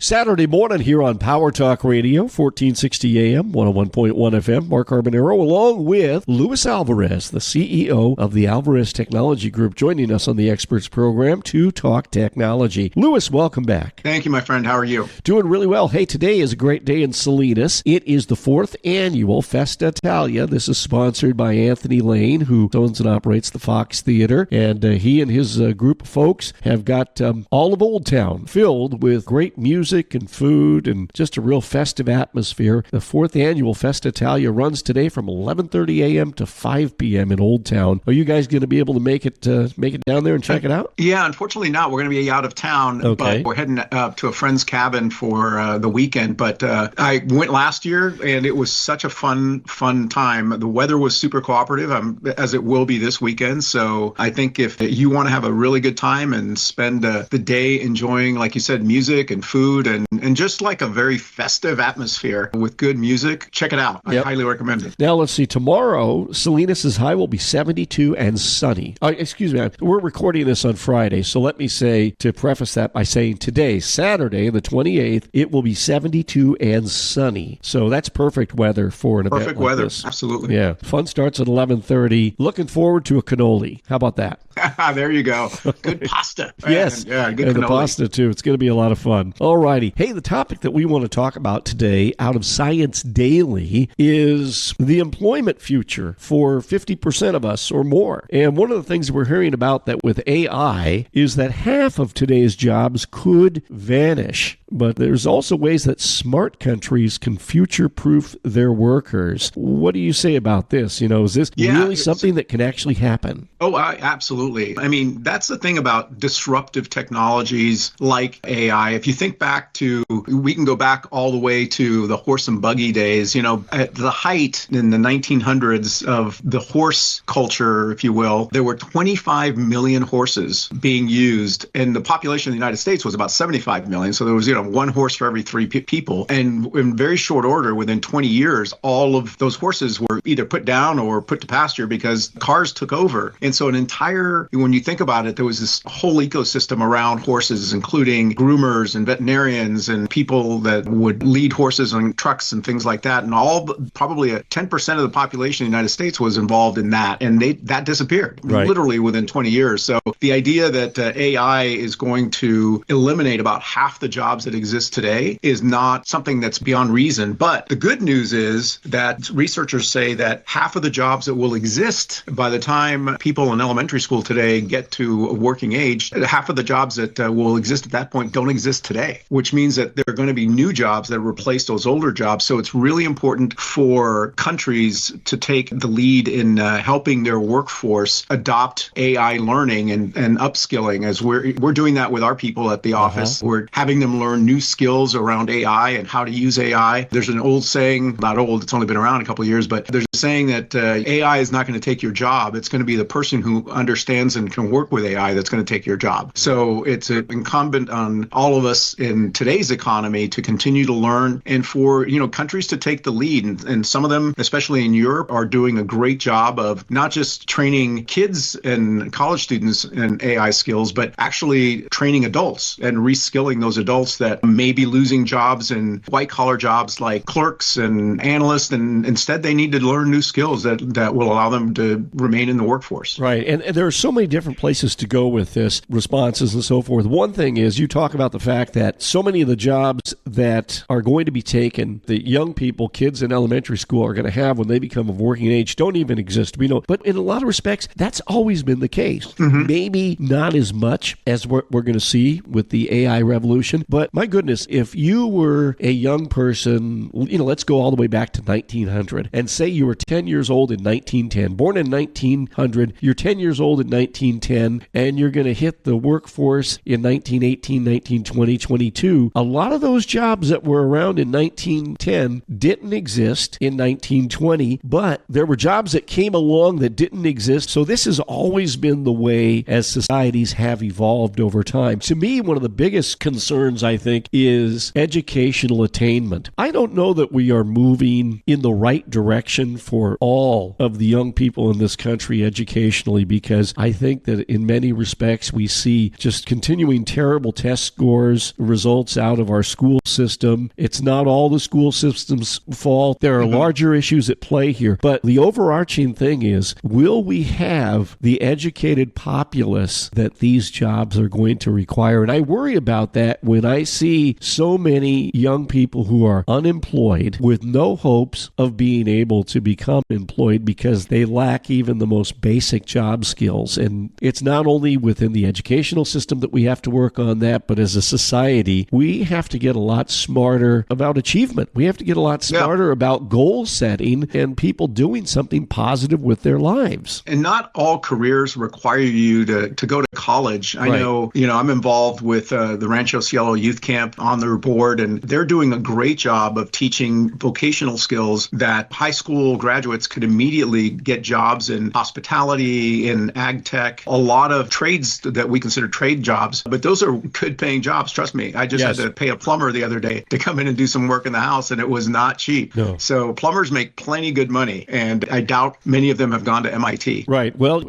Saturday morning here on Power Talk Radio, 1460 AM, 101.1 FM. Mark Carbonaro, along with Luis Alvarez, the CEO of the Alvarez Technology Group, joining us on the Experts Program to talk technology. Luis, welcome back. Thank you, my friend. How are you? Doing really well. Hey, today is a great day in Salinas. It is the 4th annual Festa Italia. This is sponsored by Anthony Lane, who owns and operates the Fox Theater, and he and his group of folks have got all of Old Town filled with great music and food and just a real festive atmosphere. The 4th annual Festa Italia runs today from 11:30 a.m. to 5 p.m. in Old Town. Are you guys going to be able to make it down there and check it out? Yeah, unfortunately not. We're going to be out of town, okay. But we're heading up to a friend's cabin for the weekend. But I went last year, and it was such a fun time. The weather was super cooperative, as it will be this weekend. So I think if you want to have a really good time and spend the day enjoying, like you said, music and food, and just like a very festive atmosphere with good music, check it out. Yep. I highly recommend it. Now, let's see. Tomorrow, Salinas' high will be 72 and sunny. Excuse me. We're recording this on Friday, so let me say, to preface that by saying today, Saturday, the 28th, it will be 72 and sunny. So that's perfect weather for an event Perfect like weather. this. Absolutely. Yeah. Fun starts at 11:30. Looking forward to a cannoli. How about that? There you go. Good pasta. Yes. Yeah, good and cannoli. the pasta, too. It's going to be a lot of fun. All righty. Hey, the topic that we want to talk about today out of ScienceDaily is the employment future for 50% of us or more. And one of the things we're hearing about that with AI is that half of today's jobs could vanish. But there's also ways that smart countries can future-proof their workers. What do you say about this? Is this really something that can actually happen? Oh, absolutely. I mean, that's the thing about disruptive technologies like AI. If you think back we can go back all the way to the horse and buggy days. At the height in the 1900s of the horse culture, if you will, there were 25 million horses being used, and the population of the United States was about 75 million. So there was, one horse for every three people. And in very short order, within 20 years, all of those horses were either put down or put to pasture because cars took over. And so when you think about it, there was this whole ecosystem around horses, including groomers and veterinarians and people that would lead horses on trucks and things like that. And probably 10% of the population of the United States was involved in that. And that disappeared literally within 20 years. So the idea that AI is going to eliminate about half the jobs that exist today is not something that's beyond reason. But the good news is that researchers say that half of the jobs that will exist by the time people in elementary school today get to a working age, half of the jobs that will exist at that point don't exist today, which means that there are going to be new jobs that replace those older jobs. So it's really important for countries to take the lead in helping their workforce adopt AI learning and upskilling, as we're doing that with our people at the office. We're having them learn new skills around AI and how to use AI. There's an old saying, not old, it's only been around a couple of years, but there's a saying that AI is not going to take your job. It's going to be the person who understands and can work with AI that's going to take your job. So it's incumbent on all of us in today's economy to continue to learn and for countries to take the lead. And some of them, especially in Europe, are doing a great job of not just training kids and college students in AI skills, but actually training adults and reskilling those adults that may be losing jobs in white-collar jobs like clerks and analysts, and instead they need to learn new skills that will allow them to remain in the workforce. Right, and there are so many different places to go with this, responses and so forth. One thing is you talk about the fact that so many of the jobs that are going to be taken, that young people, kids in elementary school are going to have when they become of working age, don't even exist. We know, but in a lot of respects, that's always been the case. Maybe not as much as we're going to see with the AI revolution, but my goodness, if you were a young person, let's go all the way back to 1900 and say you were 10 years old in 1910, born in 1900, you're 10 years old in 1910, and you're going to hit the workforce in 1918, 1920, 22. A lot of those jobs that were around in 1910 didn't exist in 1920, but there were jobs that came along that didn't exist. So this has always been the way as societies have evolved over time. To me, one of the biggest concerns, I think, is educational attainment. I don't know that we are moving in the right direction for all of the young people in this country educationally, because I think that in many respects we see just continuing terrible test scores, results out of our school system. It's not all the school system's fault. There are larger issues at play here. But the overarching thing is, will we have the educated populace that these jobs are going to require? And I worry about that when I see so many young people who are unemployed with no hopes of being able to become employed because they lack even the most basic job skills. And it's not only within the educational system that we have to work on that, but as a society, we have to get a lot smarter about achievement. We have to get a lot smarter about goal setting and people doing something positive with their lives. And not all careers require you to go to college. I know, I'm involved with the Rancho Cielo Youth Camp on their board, and they're doing a great job of teaching vocational skills that high school graduates could immediately get jobs in hospitality, in ag tech, a lot of trades that we consider trade jobs. But those are good paying jobs. Trust me. I just had to pay a plumber the other day to come in and do some work in the house, and it was not cheap. No. So plumbers make plenty good money, and I doubt many of them have gone to MIT. Right. Well,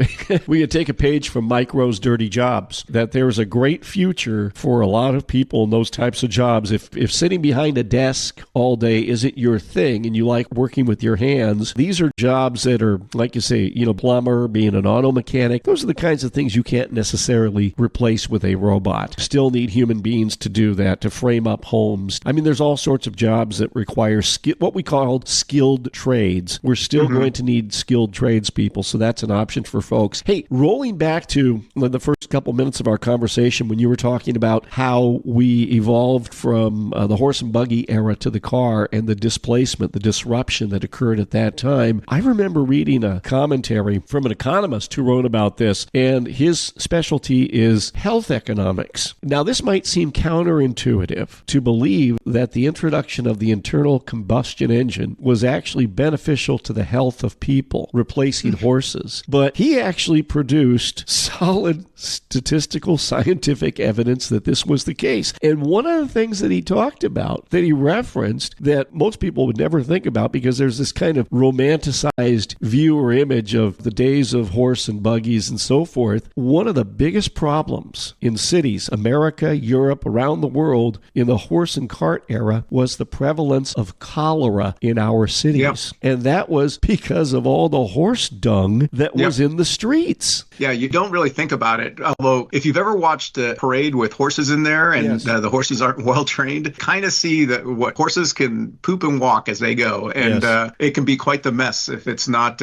we could take a page from Mike Rowe's Dirty Jobs, that there's a great future for a lot of people in those types of jobs. If sitting behind a desk all day isn't your thing and you like working with your hands, these are jobs that are, like you say, plumber, being an auto mechanic. Those are the kinds of things you can't necessarily replace with a robot. Still need human beings to do that, to frame up homes. I mean, there's all sorts of jobs that require what we call skilled trades. We're still going to need skilled tradespeople, so that's an option for folks. Hey, rolling back to the first couple minutes of our conversation when you were talking about how we evolved from the horse and buggy era to the car and the displacement, the disruption that occurred at that time, I remember reading a commentary from an economist who wrote about this, and his specialty is health economics. Now, this might seem counterintuitive to believe that the introduction of the internal combustion engine was actually beneficial to the health of people, replacing horses. But he actually produced solid statistical scientific evidence that this was the case. And one of the things that he talked about, that he referenced, that most people would never think about because there's this kind of romanticized view or image of the days of horse and buggies and so forth. One of the biggest problems in cities, America, Europe, around the world, in the horse and cart era was the prevalence of cholera in our cities. And that was because of all the horse dung that was in the streets. Yeah, you don't really think about it. Although, if you've ever watched a parade with horses in there and the horses aren't well trained, kind of see that what horses can poop and walk as they go, and it can be quite the mess if it's not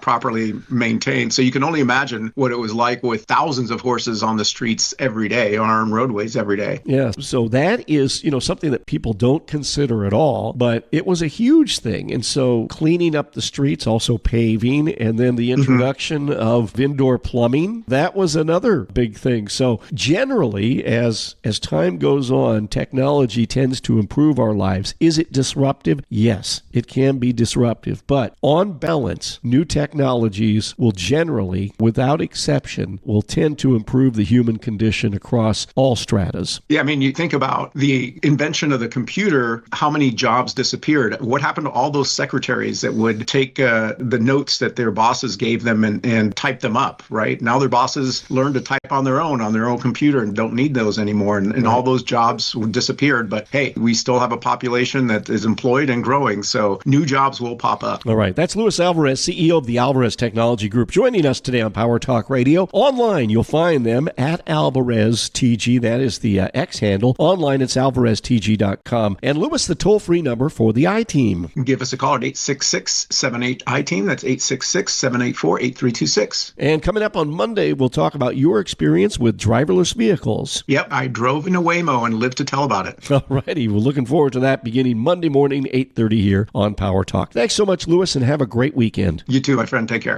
properly maintained. So you can only imagine what it was like with thousands of horses on the streets every day, on our roadways every day. Yeah, so that is something that people don't consider at all, but it was a huge thing. And so cleaning up the streets, also paving, and then the introduction of indoor plumbing, that was another big thing. So generally, as time goes on, technology tends to improve our lives. Is it disruptive? Yes, it can be disruptive. But on balance, new technologies will generally, without exception, will tend to improve the human condition across all stratas. Yeah, I mean, you think about the invention of the computer, how many jobs disappeared? What happened to all those secretaries that would take the notes that their bosses gave them and type them up, right? Now their bosses learn to type on their own computer and don't need those anymore. And all those jobs disappeared. But hey, we still have a population that is employed and growing. So new jobs will pop up. All right. That's Luis Alvarez, CEO of the Alvarez Technology Group, joining us today on Power Talk Radio. Online, you'll find them at AlvarezTG. That is the X handle. Online, it's alvareztg.com. And Luis, the toll-free number for the I-Team. Give us a call at 866-78-I-Team. That's 866-784-8326. And coming up on Monday, we'll talk about your experience with driverless vehicles. Yep, I drove in a Waymo and lived to tell about it. All righty. We're looking forward to that beginning Monday morning, 8:30 here on Power Talk. Thanks so much, Luis, and have a great weekend. You too, my friend. Take care.